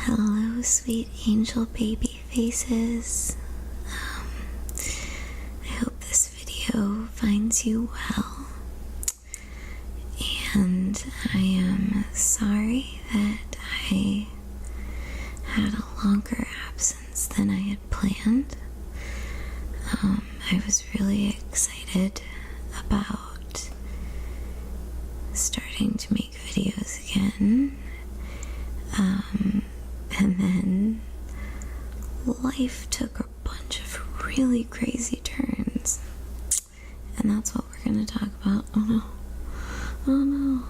Hello, sweet angel baby faces. I hope this video finds you well. And I am sorry that I had a longer absence than I had planned. I was really excited about starting to make videos again. And then life took a bunch of really crazy turns. And that's what we're going to talk about. Oh no.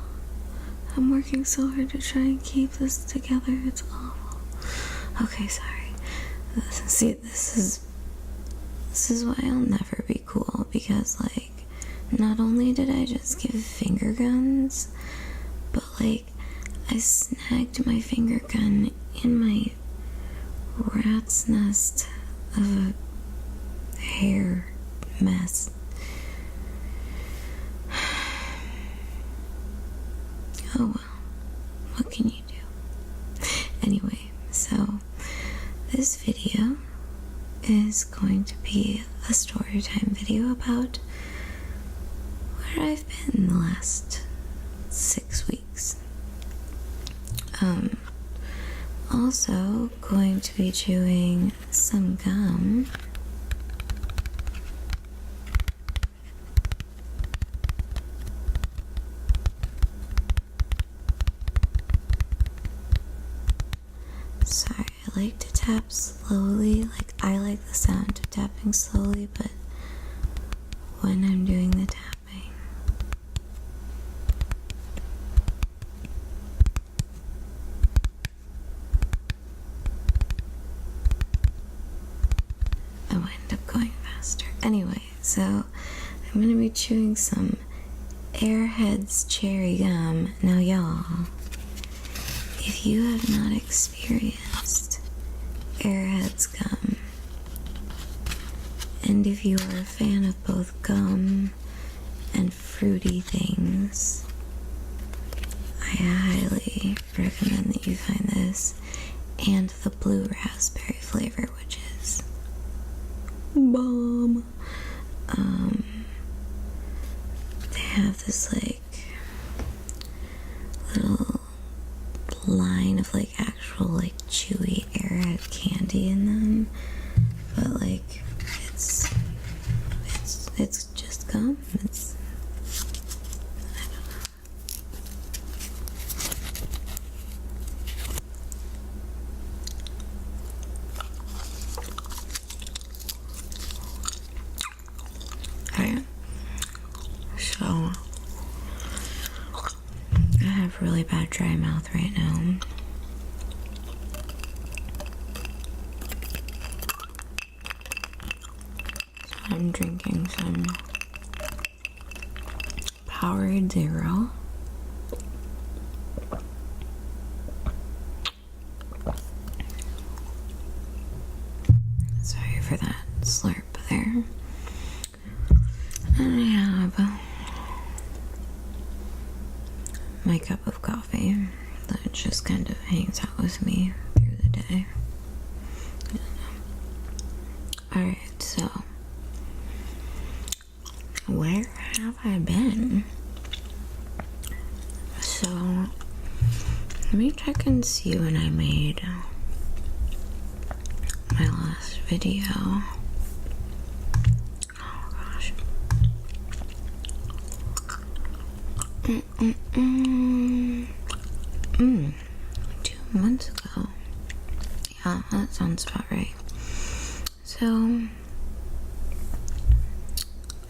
I'm working so hard to try and keep this together. It's awful. Okay, sorry. See, this is why I'll never be cool, because, like, not only did I just give finger guns, but, like, I snagged my finger gun in my rat's nest of a hair mess. Oh well, what can you do? Anyway, so this video is going to be a story time video about where I've been the last 6 weeks. Also going to be chewing some gum. Sorry, I like to tap slowly. Like, I like the sound of tapping slowly, but when I'm doing the tapping, I wind up going faster. Anyway, so I'm going to be chewing some Airheads cherry gum. Now, y'all, if you have not experienced Airheads gum, and if you are a fan of both gum and fruity things, I highly recommend that you find this, and the blue raspberry flavor, which is bomb. They have this, like, little line of, like, actual, like, chewy Airhead candy in them, but, like, it's just gum. I don't know. Okay, so I have really bad dry mouth right now. So I'm drinking some Powered Zero. Sorry for that slurp there. And I have my cup of coffee that just kind of hangs out with me through the day. Alright, so where have I been? So let me check and see when I made my last video. Oh gosh. 2 months ago. Yeah, that sounds about right. So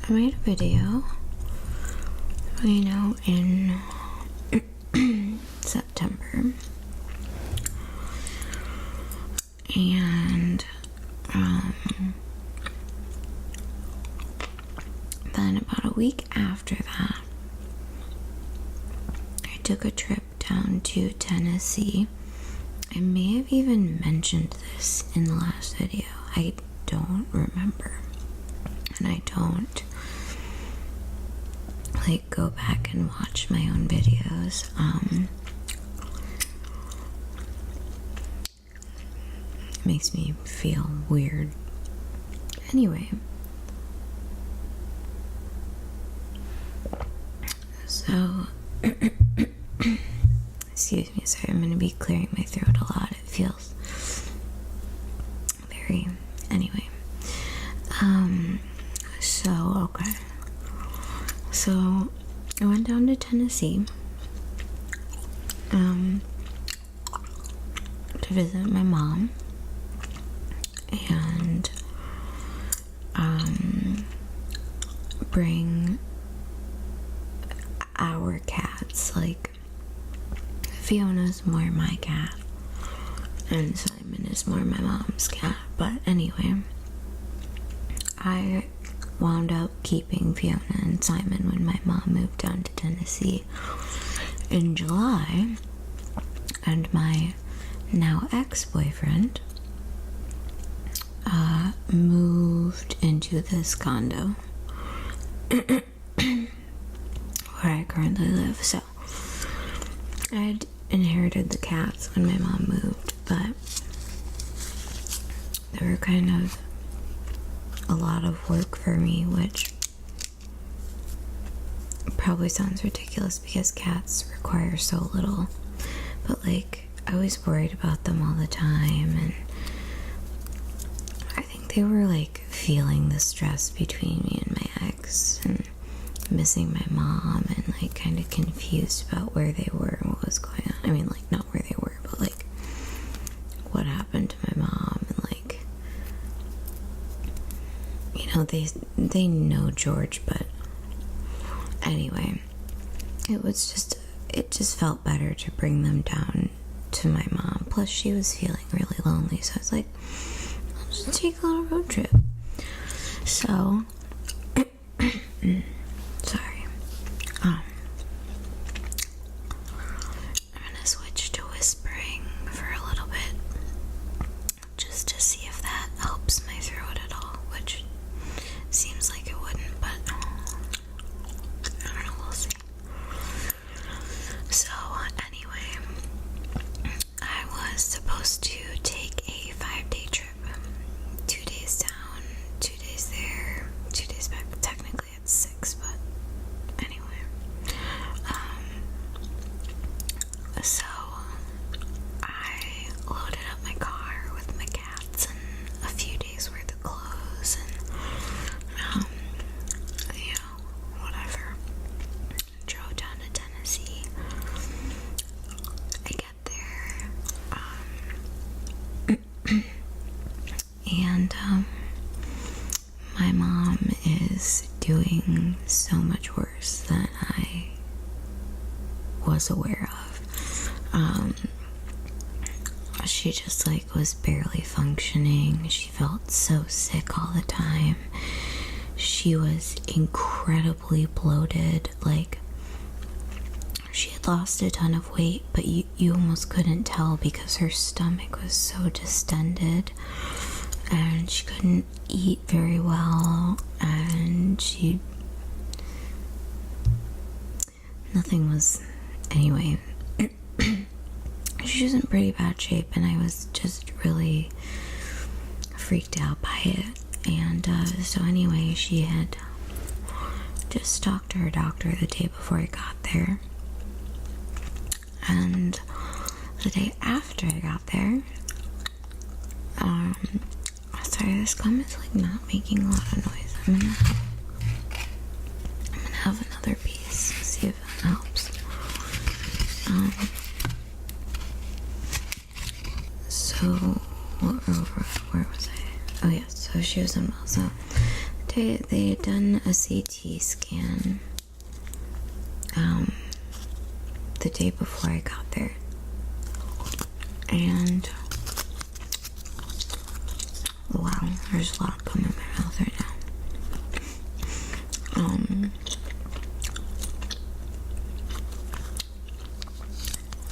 I made a video, in September, and then about a week after that, I took a trip down to Tennessee. I may have even mentioned this in the last video. I don't remember, and I don't like go back and watch my own videos. makes me feel weird. Anyway, so excuse me, sorry, I'm gonna be clearing my throat a lot. It feels very, anyway. Okay. So I went down to Tennessee to visit my mom and bring our cats. Like, Fiona's more my cat and Simon is more my mom's cat. But anyway, I wound up keeping Fiona and Simon when my mom moved down to Tennessee in July, and my now ex-boyfriend moved into this condo where I currently live. So I had inherited the cats when my mom moved, but they were kind of a lot of work for me, which probably sounds ridiculous because cats require so little, but like, I was worried about them all the time, and I think they were like feeling the stress between me and my ex and missing my mom and like kind of confused about where they were and what was going on. I mean, like, not where they were, but like what happened to my mom, and like, you know, they know George, but anyway, it just felt better to bring them down to my mom. Plus, she was feeling really lonely, so I was like, I'll just take a little road trip. So, sorry. I'm gonna switch to whispering for a little bit, just to see if that helps my throat at all, which seems like it wouldn't, but I don't know, we'll see. So, anyway, I was supposed to take a 5-day trip. 2 days down, 2 days there, 2 days back. Technically it's 6, but anyway. So I loaded up my car with my cats and a few days worth of clothes and you know, whatever. Drove down to Tennessee. I get there, and my mom is doing so much worse than I was aware of. She just like was barely functioning. She felt so sick all the time. She was incredibly bloated. Like, she had lost a ton of weight, but you almost couldn't tell because her stomach was so distended, and she couldn't eat very well, and nothing was, anyway, she was in pretty bad shape, and I was just really freaked out by it. And so anyway, she had just talked to her doctor the day before I got there, and the day after I got there, sorry, this gum is like not making a lot of noise. I'm gonna have another piece, see if it helps. So where was I? Oh yes, so she was unwell. So they had done a CT scan the day before I got there, and wow, there's a lot of gum in my mouth right now.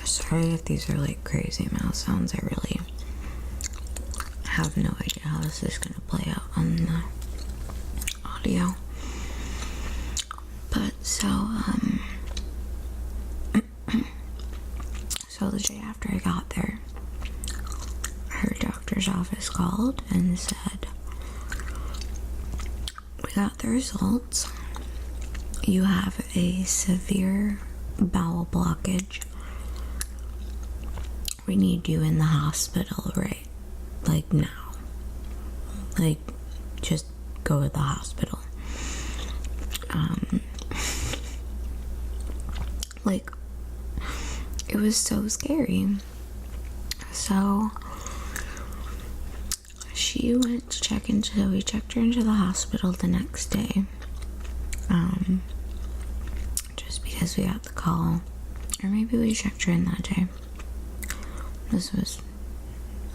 Sorry if these are like crazy mouth sounds. I really have no idea how this is going to play out on the audio. But so so the day after I got there, her doctor doctor's office called and said, we got the results. You have a severe bowel blockage. We need you in the hospital right, like now. Like, just go to the hospital. Like, it was so scary. So she went to check into, we checked her into the hospital the next day. Just because we got the call. Or maybe we checked her in that day. This was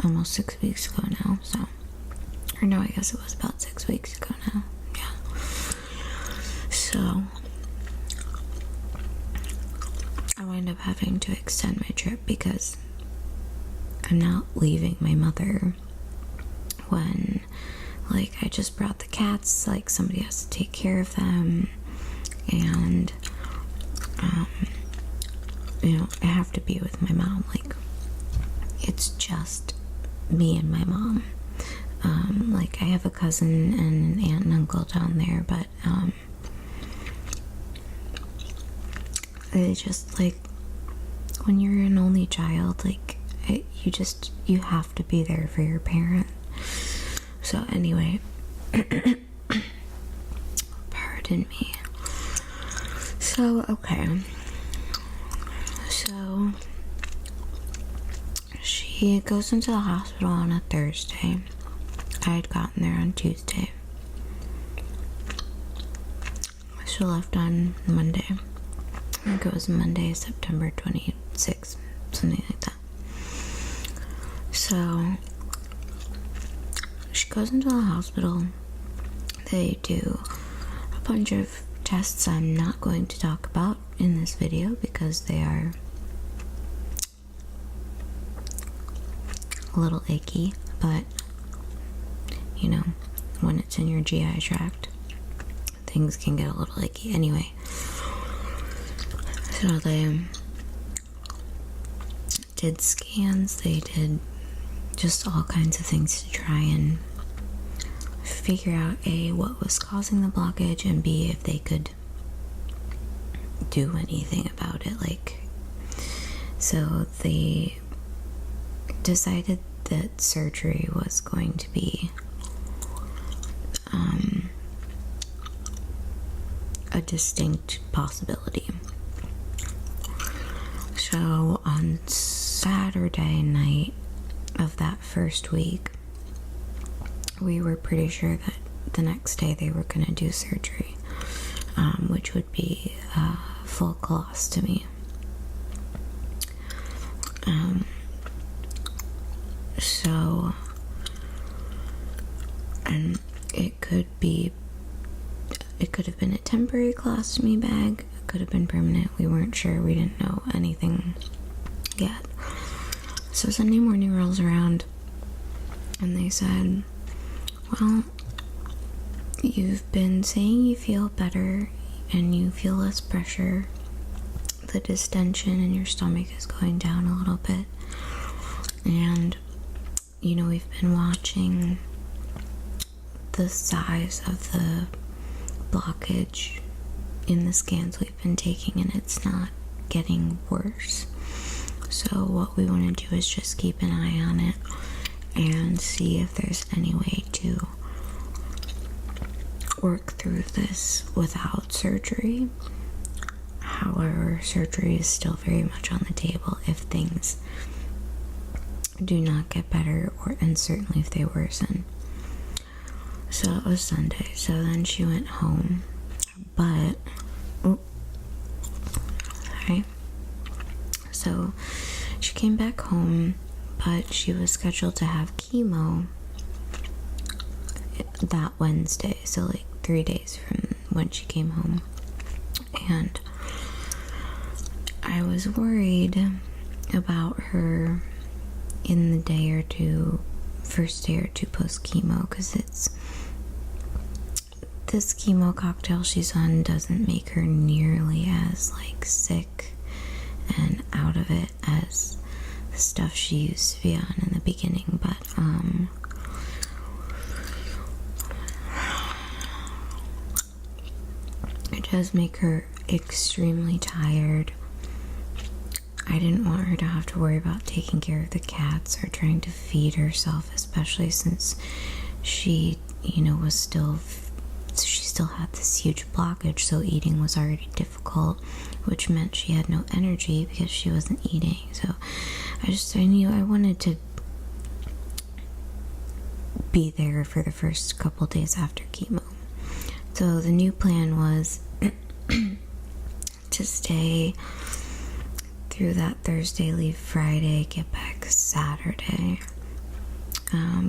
almost 6 weeks ago now, so. Or no, I guess it was about 6 weeks ago now. Yeah. So I wound up having to extend my trip because I'm not leaving my mother when, like, I just brought the cats, like, somebody has to take care of them, and, you know, I have to be with my mom. Like, it's just me and my mom. Like, I have a cousin and an aunt and uncle down there, but, they just, like, when you're an only child, like, you have to be there for your parent. So anyway, pardon me. So, okay. So, she goes into the hospital on a Thursday. I had gotten there on Tuesday. She left on Monday. I think it was Monday, September 26th, something like that. So, she goes into the hospital. They do a bunch of tests I'm not going to talk about in this video because they are a little icky, but, you know, when it's in your GI tract, things can get a little icky. Anyway, so they did scans, they did just all kinds of things to try and figure out A, what was causing the blockage, and B, if they could do anything about it. Like, so they decided that surgery was going to be a distinct possibility. So on Saturday night of that first week, we were pretty sure that the next day they were going to do surgery, which would be a full colostomy. So, and it could have been a temporary colostomy bag, it could have been permanent, we weren't sure, we didn't know anything yet. So Sunday morning rolls around, and they said, well, you've been saying you feel better, and you feel less pressure, the distension in your stomach is going down a little bit, and, you know, we've been watching the size of the blockage in the scans we've been taking, and it's not getting worse. So what we want to do is just keep an eye on it and see if there's any way to work through this without surgery. However, surgery is still very much on the table if things do not get better, and certainly if they worsen. So it was Sunday, so then she went home, but, okay, so she came back home, but she was scheduled to have chemo that Wednesday, so like 3 days from when she came home, and I was worried about her in the day or two, first day or two post chemo, because this chemo cocktail she's on doesn't make her nearly as like sick and out of it as stuff she used to be on in the beginning, but it does make her extremely tired. I didn't want her to have to worry about taking care of the cats or trying to feed herself, especially since she, was she still had this huge blockage, so eating was already difficult, which meant she had no energy because she wasn't eating. So I knew I wanted to be there for the first couple days after chemo. So the new plan was to stay through that Thursday, leave Friday, get back Saturday,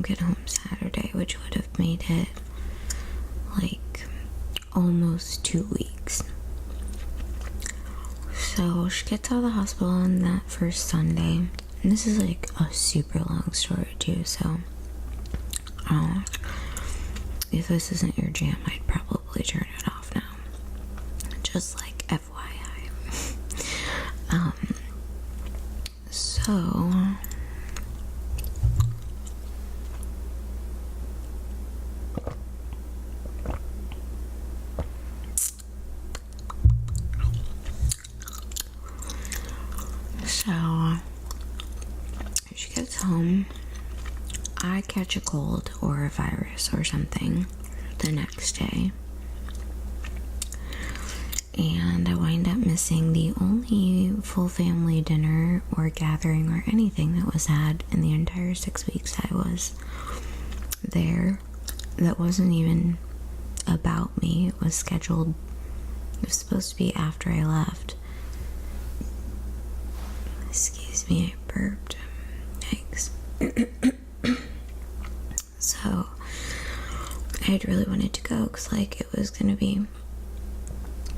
get home Saturday, which would have made it like almost 2 weeks. So she gets out of the hospital on that first Sunday, and this is like a super long story too, so if this isn't your jam, I'd probably turn it off now, just like FYI. So she gets home. I catch a cold or a virus or something the next day, and I wind up missing the only full family dinner or gathering or anything that was had in the entire 6 weeks I was there. That wasn't even about me. It was scheduled. It was supposed to be after I left. Excuse me, I burped. Thanks. So I had really wanted to go because it was gonna be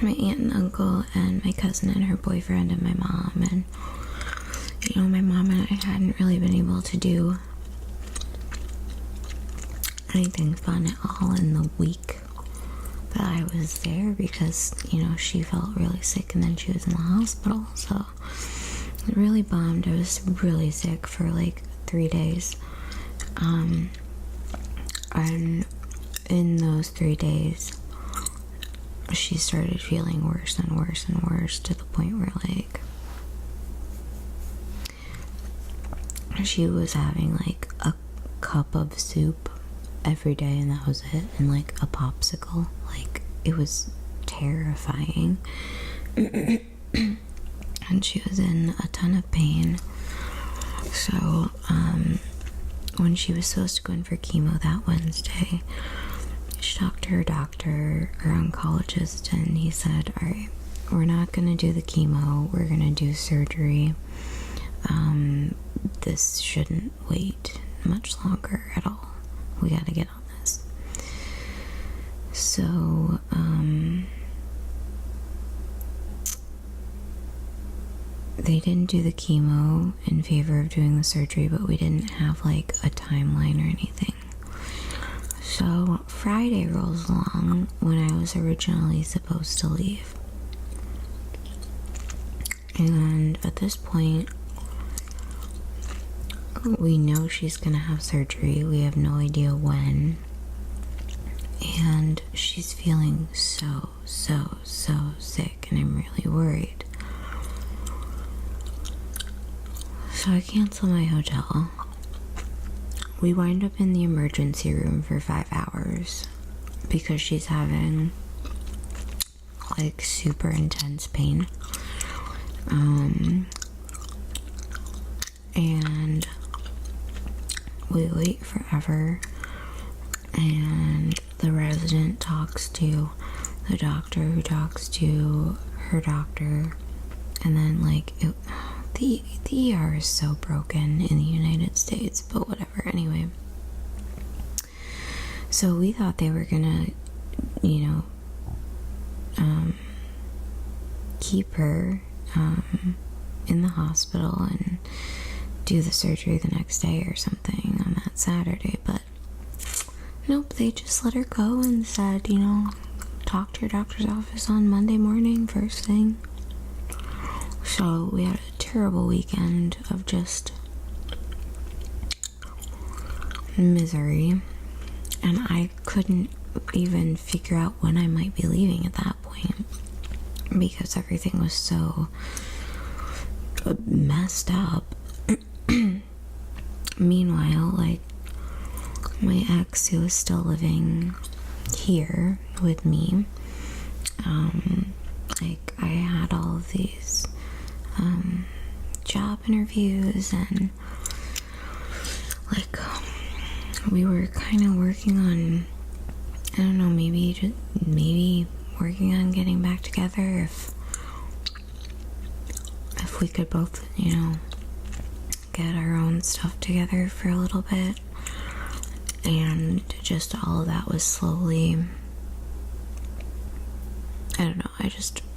my aunt and uncle and my cousin and her boyfriend and my mom, and my mom and I hadn't really been able to do anything fun at all in the week that I was there because she felt really sick and then she was in the hospital, so it really bummed. I was really sick for 3 days, and in those 3 days she started feeling worse and worse and worse to the point where she was having a cup of soup every day, and that was it, and a popsicle. It was terrifying. And she was in a ton of pain. So when she was supposed to go in for chemo that Wednesday, she talked to her doctor, her oncologist, and he said, all right, we're not going to do the chemo, we're going to do surgery. This shouldn't wait much longer at all. We got to get on this. So they didn't do the chemo in favor of doing the surgery, but we didn't have a timeline or anything. So Friday rolls along when I was originally supposed to leave. And at this point, we know she's gonna have surgery. We have no idea when. And she's feeling so sick, and I'm really worried. So I cancel my hotel. We wind up in the emergency room for 5 hours because she's having super intense pain. And we wait forever, and the resident talks to the doctor who talks to her doctor, and then the ER is so broken in the United States, but whatever. Anyway, so we thought they were gonna keep her in the hospital and do the surgery the next day or something on that Saturday, but nope, they just let her go and said, talk to your doctor's office on Monday morning first thing. So we had a terrible weekend of just misery, and I couldn't even figure out when I might be leaving at that point because everything was so messed up. Meanwhile, like, my ex, who was still living here with me, like, I had all of these job interviews, and like, we were kind of working on, I don't know, maybe working on getting back together if we could both, you know, get our own stuff together for a little bit. And just all of that was slowly, I don't know,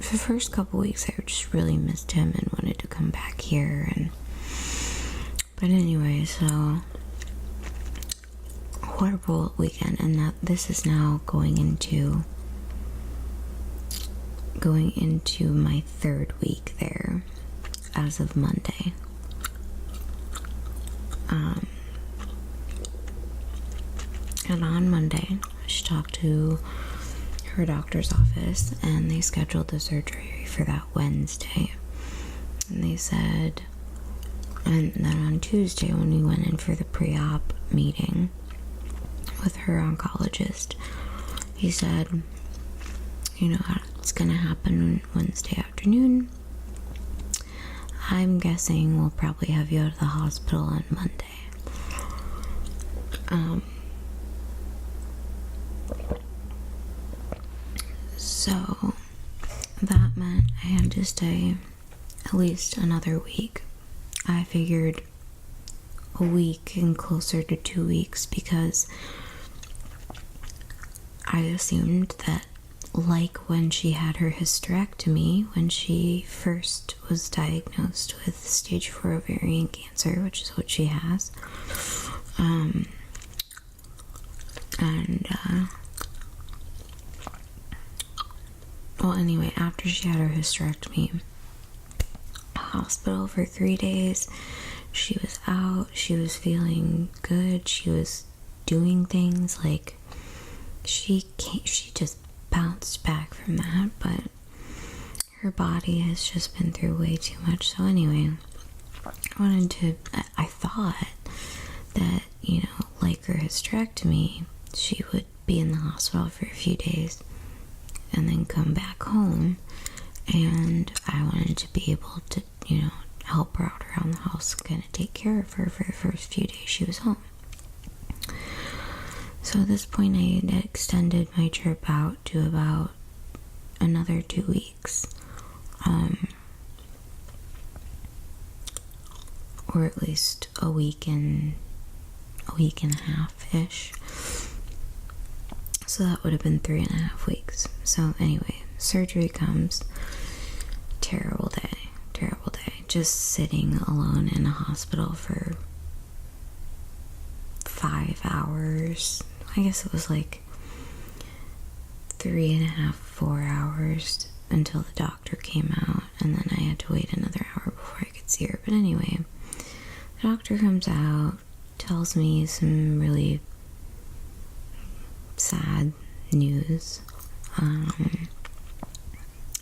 for the first couple weeks I just really missed him and wanted to come back here. But anyway, so horrible weekend, and that this is now going into my third week there as of Monday. And on Monday, she talked to her doctor's office, and they scheduled the surgery for that Wednesday. And they said, and then on Tuesday, when we went in for the pre-op meeting with her oncologist, he said, you know, it's gonna happen Wednesday afternoon. I'm guessing we'll probably have you out of the hospital on Monday. So that meant I had to stay at least another week. I figured a week and closer to 2 weeks, because I assumed that, like when she had her hysterectomy, when she first was diagnosed with stage 4 ovarian cancer, which is what she has, well, anyway, after she had her hysterectomy, hospital for 3 days, she was out, she was feeling good, she was doing things, like, she just bounced back from that, but her body has just been through way too much. So anyway, I thought that, you know, like her hysterectomy, she would be in the hospital for a few days and then come back home, and I wanted to be able to, you know, help her out around the house, kind of take care of her for the first few days she was home. So at this point, I had extended my trip out to about another 2 weeks, or at least a week and a half-ish. So that would have been 3.5 weeks. So anyway, surgery comes. Terrible day. Just sitting alone in a hospital for 5 hours. I guess it was like 3.5, 4 hours until the doctor came out, and then I had to wait another hour before I could see her. But anyway, the doctor comes out, tells me some really sad news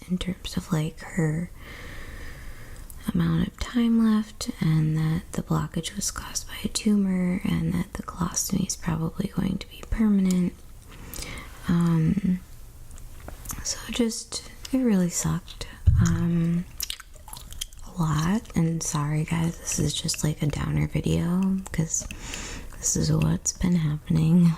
in terms of like her amount of time left, and that the blockage was caused by a tumor, and that the colostomy is probably going to be permanent. So it really sucked a lot. And sorry guys, this is just like a downer video, because this is what's been happening.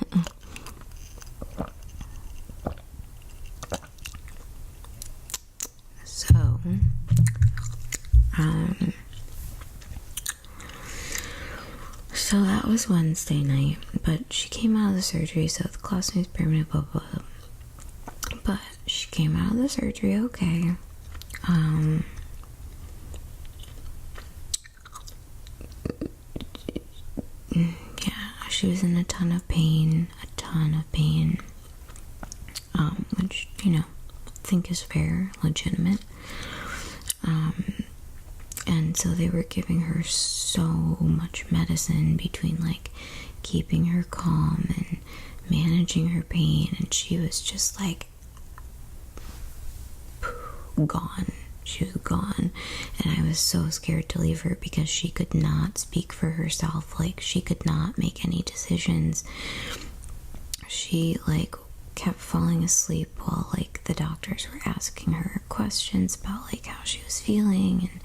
So that was Wednesday night, but she came out of the surgery, so the colostomy is permanent, blah, blah, blah. But she came out of the surgery okay. Yeah, she was in a ton of pain, which, you know, I think is fair, legitimate. And so they were giving her so much medicine between like keeping her calm and managing her pain, and she was just like gone. She was gone, and I was so scared to leave her because she could not speak for herself. Like, she could not make any decisions. She like kept falling asleep while like the doctors were asking her questions about like how she was feeling, and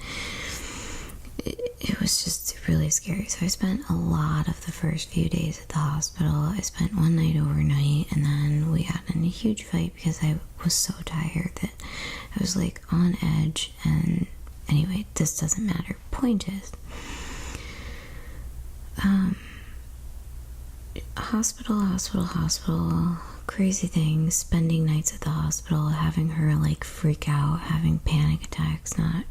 it was just really scary. So I spent a lot of the first few days at the hospital. I spent one night overnight, and then we got in a huge fight because I was so tired that I was like on edge. And anyway, this doesn't matter. Point is, hospital, crazy things, spending nights at the hospital, having her like freak out, having panic attacks, not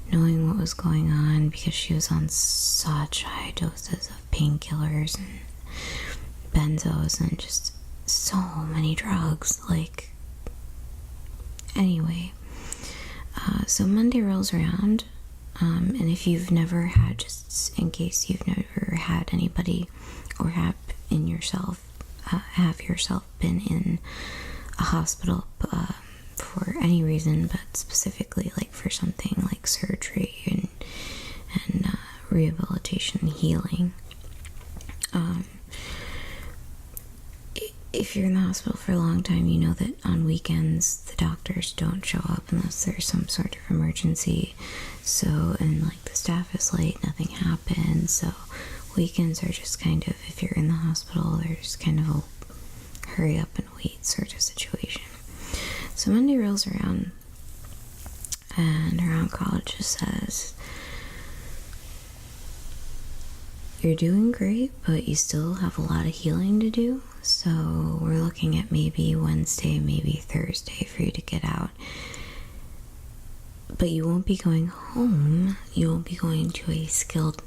knowing what was going on because she was on such high doses of painkillers and benzos and just so many drugs. Like, anyway, so Monday rolls around, and if you've never had, just in case you've never had anybody or have yourself been in a hospital for any reason, but specifically like for something like surgery and rehabilitation and healing. If you're in the hospital for a long time, you know that on weekends the doctors don't show up unless there's some sort of emergency. So, and like the staff is late, nothing happens. So weekends are just kind of, if you're in the hospital, there's kind of a hurry up and wait sort of situation. So Monday rolls around, and her oncologist says, "You're doing great, but you still have a lot of healing to do. So we're looking at maybe Wednesday, maybe Thursday for you to get out. But you won't be going home. You will be going to a skilled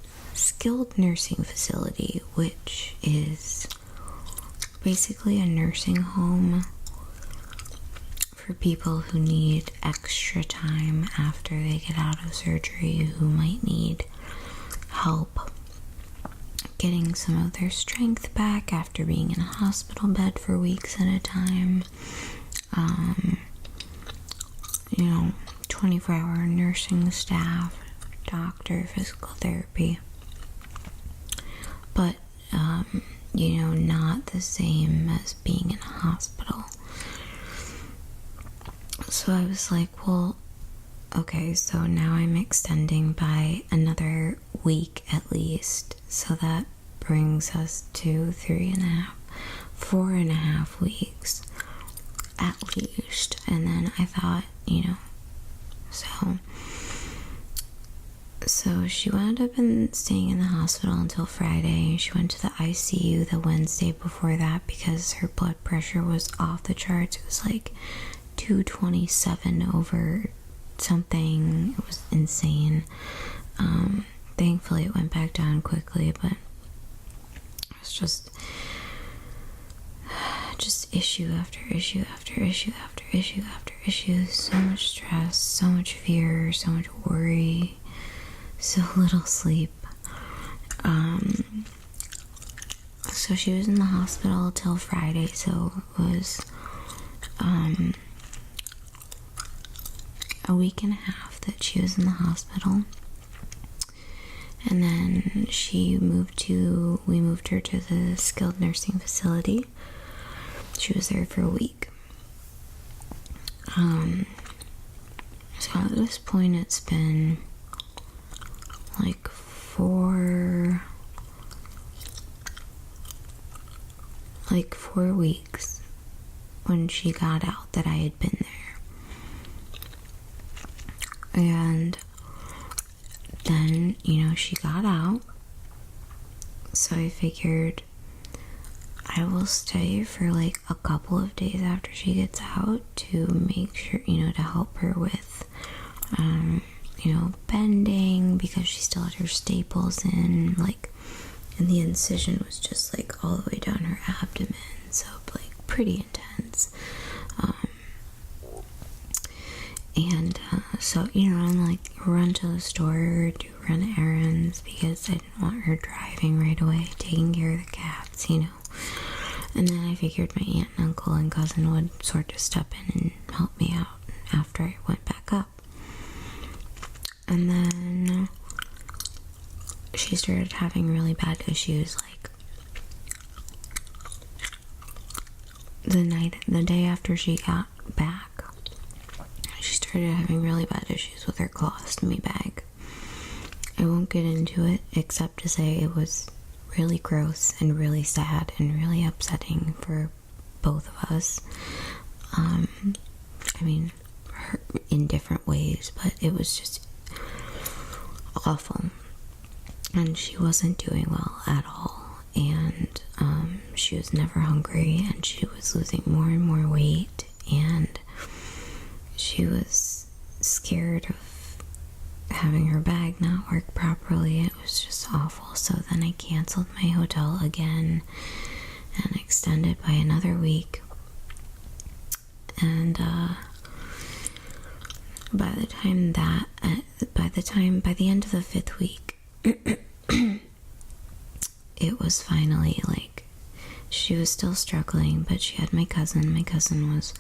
nursing facility, which is basically a nursing home for people who need extra time after they get out of surgery, who might need help getting some of their strength back after being in a hospital bed for weeks at a time. 24-hour nursing staff, doctor, physical therapy. But, not the same as being in a hospital." So I was like, well, okay, so now I'm extending by another week at least. So that brings us to 4.5 weeks at least. And then I thought, so she wound up staying in the hospital until Friday. She went to the ICU the Wednesday before that because her blood pressure was off the charts. It was like 227 over something. It was insane. Thankfully it went back down quickly, but it was just issue after issue after issue after issue after issue. So much stress, so much fear, so much worry, so little sleep. So she was in the hospital till Friday, so it was a week and a half that she was in the hospital. And then we moved her to the skilled nursing facility. She was there for a week. So at this point it's been like 4 weeks when she got out that I had been there. And then, she got out. So I figured I will stay for like a couple of days after she gets out to make sure, to help her with, bending, because she still had her staples in, and the incision was just like all the way down her abdomen. So like pretty intense. And so, I'm like, run to the store, run errands, because I didn't want her driving right away, taking care of the cats, And then I figured my aunt and uncle and cousin would sort of step in and help me out after I went back up. And then she started having really bad issues, like the day after she got back. She started having really bad issues with her colostomy bag. I won't get into it except to say it was really gross and really sad and really upsetting for both of us. In different ways, but it was just awful. And she wasn't doing well at all. And she was never hungry, and she was losing more and more weight, and she was scared of having her bag not work properly. It was just awful. So then I canceled my hotel again and extended by another week. And by the end of the 5th week, it was finally like, she was still struggling, but she had my cousin. My cousin was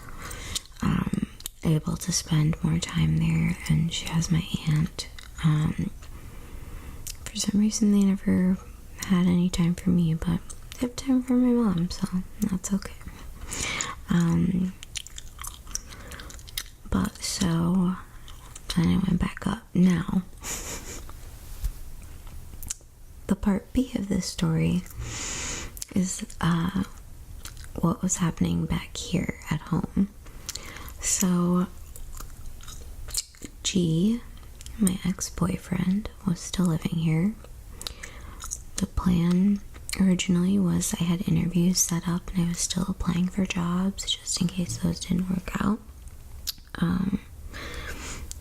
able to spend more time there, and she has my aunt. For some reason they never had any time for me, but they have time for my mom, so that's okay. But so then I went back up. Now the part B of this story is what was happening back here at home. So G, my ex-boyfriend, was still living here. The plan originally was I had interviews set up and I was still applying for jobs just in case those didn't work out.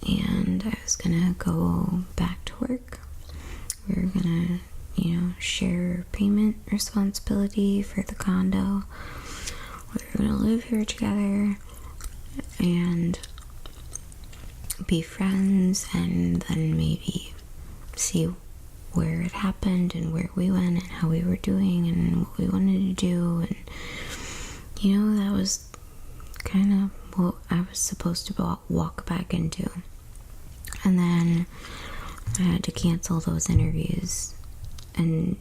And I was gonna go back to work. We were gonna, share payment responsibility for the condo. We were gonna live here together and be friends, and then maybe see where it happened and where we went and how we were doing and what we wanted to do. And that was kind of what I was supposed to walk back into. And then I had to cancel those interviews and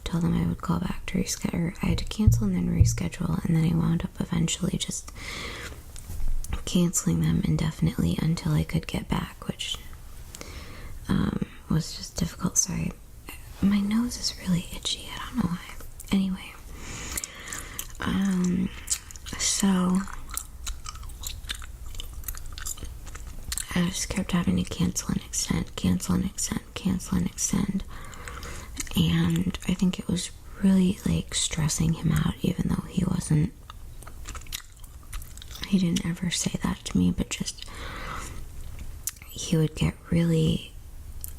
tell them I would call back to reschedule. I had to cancel and then reschedule, and then I wound up eventually just canceling them indefinitely until I could get back, which was just difficult. Sorry, my nose is really itchy. I don't know why. Anyway, so I just kept having to cancel and extend. And I think it was really stressing him out, even though he didn't ever say that to me, but just he would get really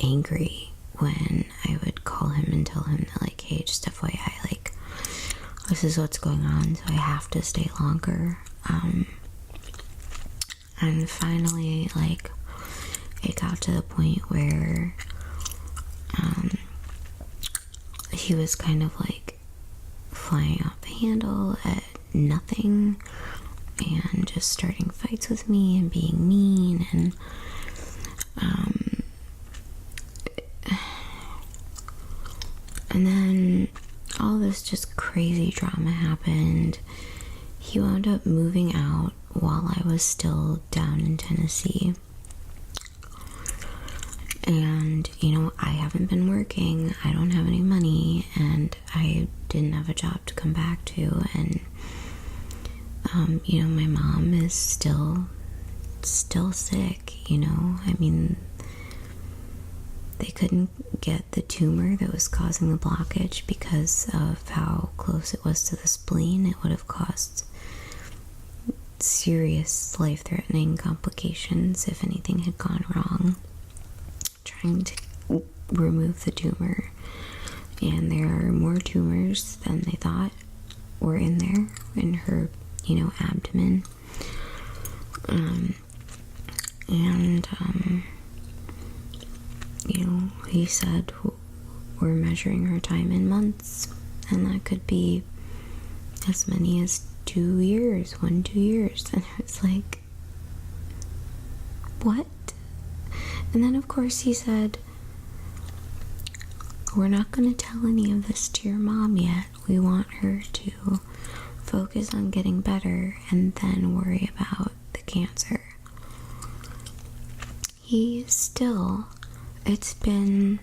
angry when I would call him and tell him that hey, just FYI, this is what's going on, so I have to stay longer. And finally, it got to the point where he was kind of flying off the handle at nothing and just starting fights with me and being mean, and then all this just crazy drama happened. He wound up moving out while I was still down in Tennessee. And, I haven't been working, I don't have any money, and I didn't have a job to come back to, and, my mom is still sick, they couldn't get the tumor that was causing the blockage because of how close it was to the spleen. It would have caused serious life-threatening complications if anything had gone wrong trying to remove the tumor. And there are more tumors than they thought were in her abdomen. And, he said we're measuring her time in months, and that could be as many as 2 years, 2 years. And I was like, what? And then, of course, he said, we're not going to tell any of this to your mom yet. We want her to focus on getting better and then worry about the cancer. It's been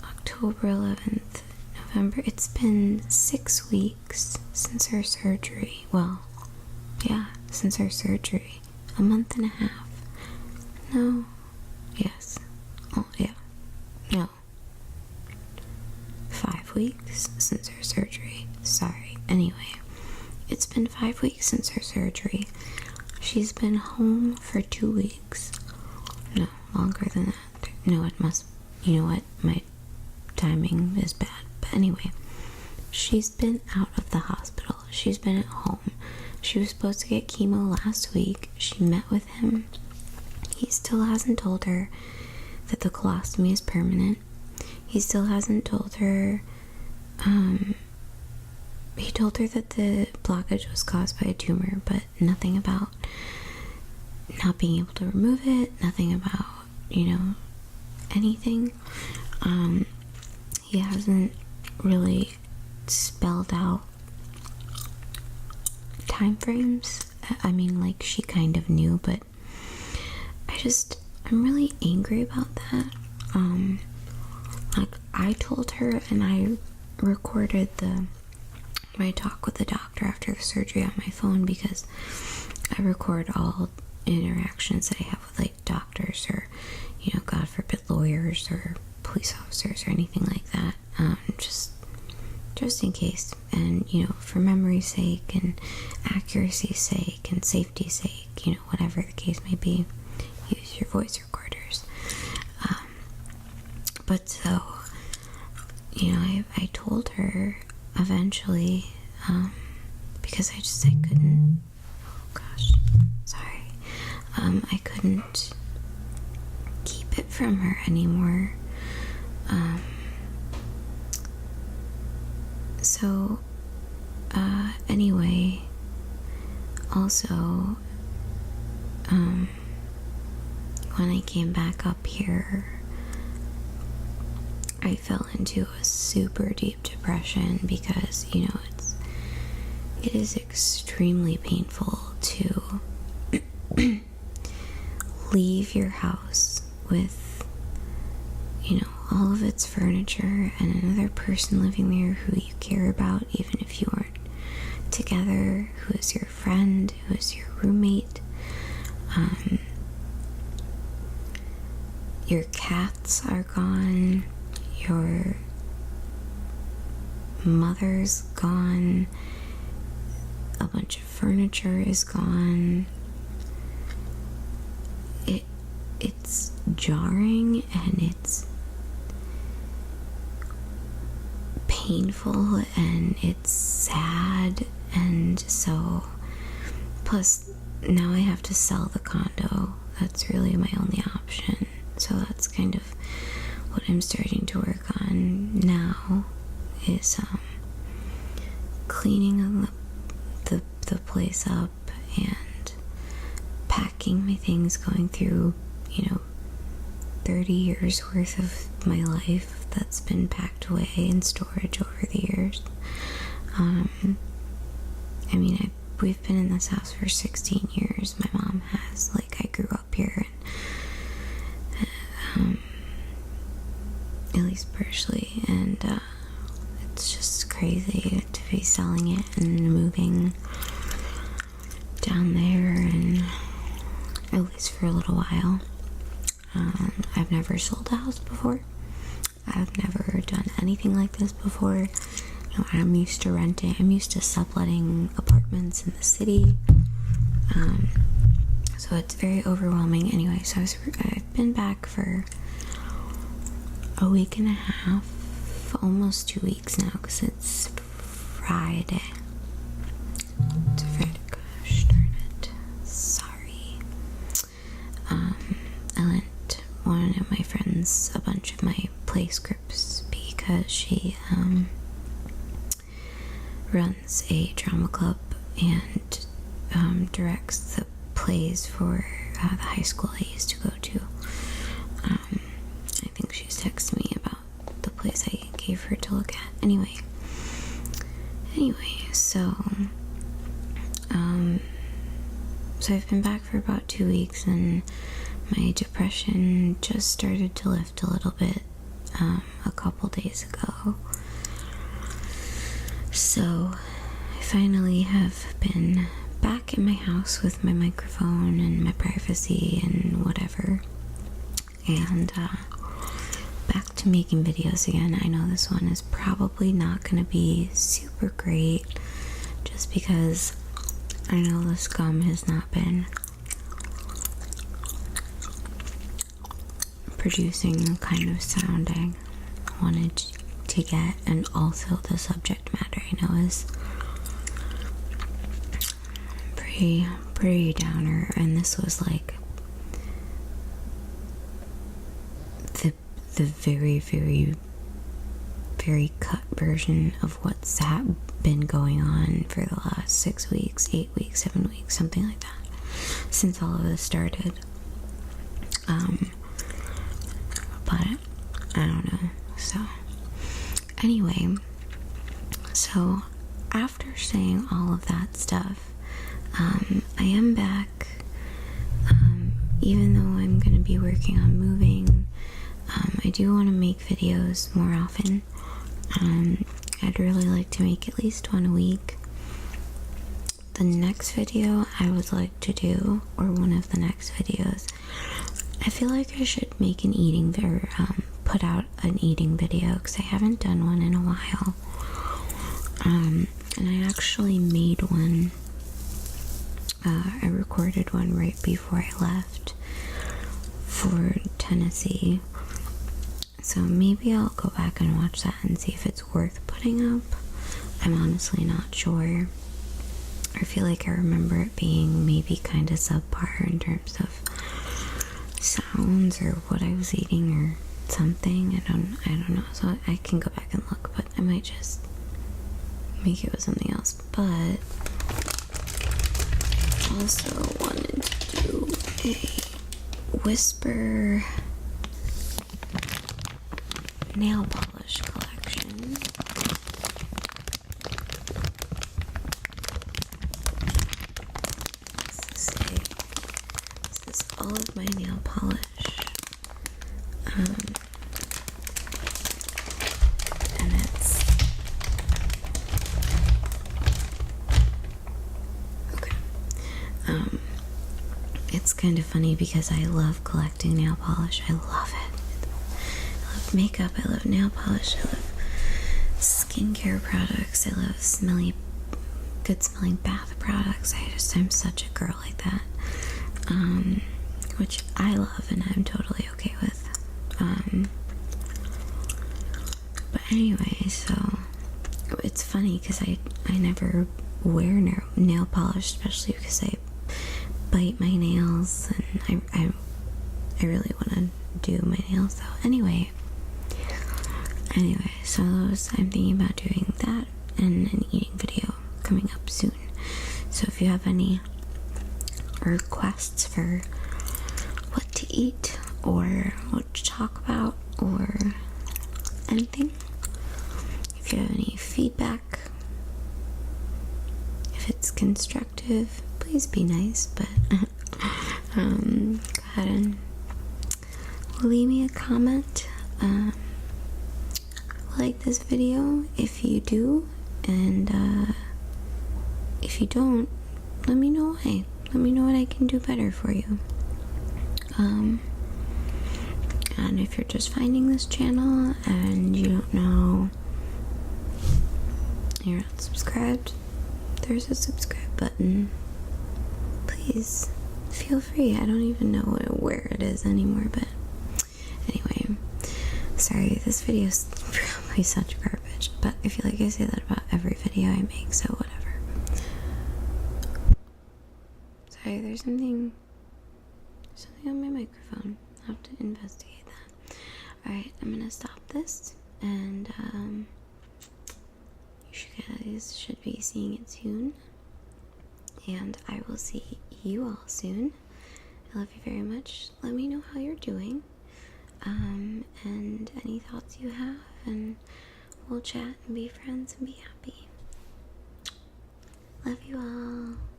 October 11th, November. It's been 6 weeks since her surgery. Well, yeah, since her surgery. A month and a half. No. Yes. Oh, yeah. No. 5 weeks since her surgery. Sorry. Anyway, it's been 5 weeks since her surgery. She's been home for 2 weeks. No, longer than that. No, it must. You know what? My timing is bad. But anyway, she's been out of the hospital. She's been at home. She was supposed to get chemo last week. She met with him. He still hasn't told her that the colostomy is permanent. He still hasn't told her, he told her that the blockage was caused by a tumor, but nothing about not being able to remove it, nothing about, anything. He hasn't really spelled out time frames. I mean, like, she kind of knew, but I'm really angry about that. I told her, and I recorded my talk with the doctor after the surgery on my phone, because I record all interactions that I have with, like, doctors or, God forbid, lawyers or police officers or anything like that, just in case, and, for memory's sake and accuracy's sake and safety's sake, whatever the case may be, use your voice recorders. But so, I told her eventually, because I couldn't, oh gosh, sorry, I couldn't keep it from her anymore. So, anyway, also, when I came back up here, I fell into a super deep depression because, it is extremely painful to leave your house with, all of its furniture and another person living there who you care about, even if you aren't together, who is your friend, who is your roommate. Your cats are gone. Your mother's gone. A bunch of furniture is gone. It's jarring and it's painful and it's sad, and so plus now I have to sell the condo. That's really my only option. So that's kind of what I'm starting to work on now, is cleaning the place up and packing my things, going through 30 years worth of my life that's been packed away in storage over the years. We've been in this house for 16 years. My mom has. I grew up here, and at least partially, and it's just crazy to be selling it and moving down there, and at least for a little while. I've never sold a house before. I've never done anything like this before. I'm used to renting. I'm used to subletting apartments in the city. So it's very overwhelming. Anyway, so I've been back for a week and a half, almost 2 weeks now, because it's Friday. It's Friday. Gosh darn it. Sorry. play scripts because she runs a drama club and directs the plays for the high school I used to go to. I think she's texted me about the plays I gave her to look at. Anyway, so I've been back for about 2 weeks, and my depression just started to lift a little bit a couple days ago. So I finally have been back in my house with my microphone and my privacy and whatever, and back to making videos again. I know this one is probably not going to be super great just because I know the scum has not been producing the kind of sound I wanted to get, and also the subject matter I know is pretty downer, and this was like the very, very, very cut version of what's been going on for the last 6 weeks, 8 weeks, 7 weeks, something like that, since all of this started. But I don't know. So anyway, so after saying all of that stuff, I am back, even though I'm going to be working on moving. I do want to make videos more often. I'd really like to make at least one a week. The next video I would like to do, or one of the next videos, I feel like I should make an eating video, put out an eating video, because I haven't done one in a while. And I actually made one. I recorded one right before I left for Tennessee. So maybe I'll go back and watch that and see if it's worth putting up. I'm honestly not sure. I feel like I remember it being maybe kind of subpar in terms of sounds or what I was eating or something. I don't know. So I can go back and look, but I might just make it with something else. But also wanted to do a whisper nail polish collection. This is all of my nail polish. And it's okay. It's kind of funny because I love collecting nail polish. I love it. Makeup, I love nail polish, I love skincare products, I love good smelling bath products. I'm such a girl like that, which I love and I'm totally okay with. But anyway, so it's funny because I never wear nail polish, especially because I bite my nails, and I really want to do my nails though. Anyway, so I'm thinking about doing that and an eating video coming up soon. So if you have any requests for what to eat or what to talk about or anything, if you have any feedback, if it's constructive, please be nice, but go ahead and leave me a comment. Like this video if you do, and if you don't, let me know why. Let me know what I can do better for you. And if you're just finding this channel and you don't know, you're not subscribed, there's a subscribe button. Please feel free. I don't even know where it is anymore, but anyway, sorry, this video is probably such garbage, but I feel like I say that about every video I make, so whatever. Sorry, there's something on my microphone. I'll have to investigate that. Alright, I'm gonna stop this, and you guys should be seeing it soon. And I will see you all soon. I love you very much. Let me know how you're doing, and any thoughts you have, and we'll chat and be friends and be happy. Love you all.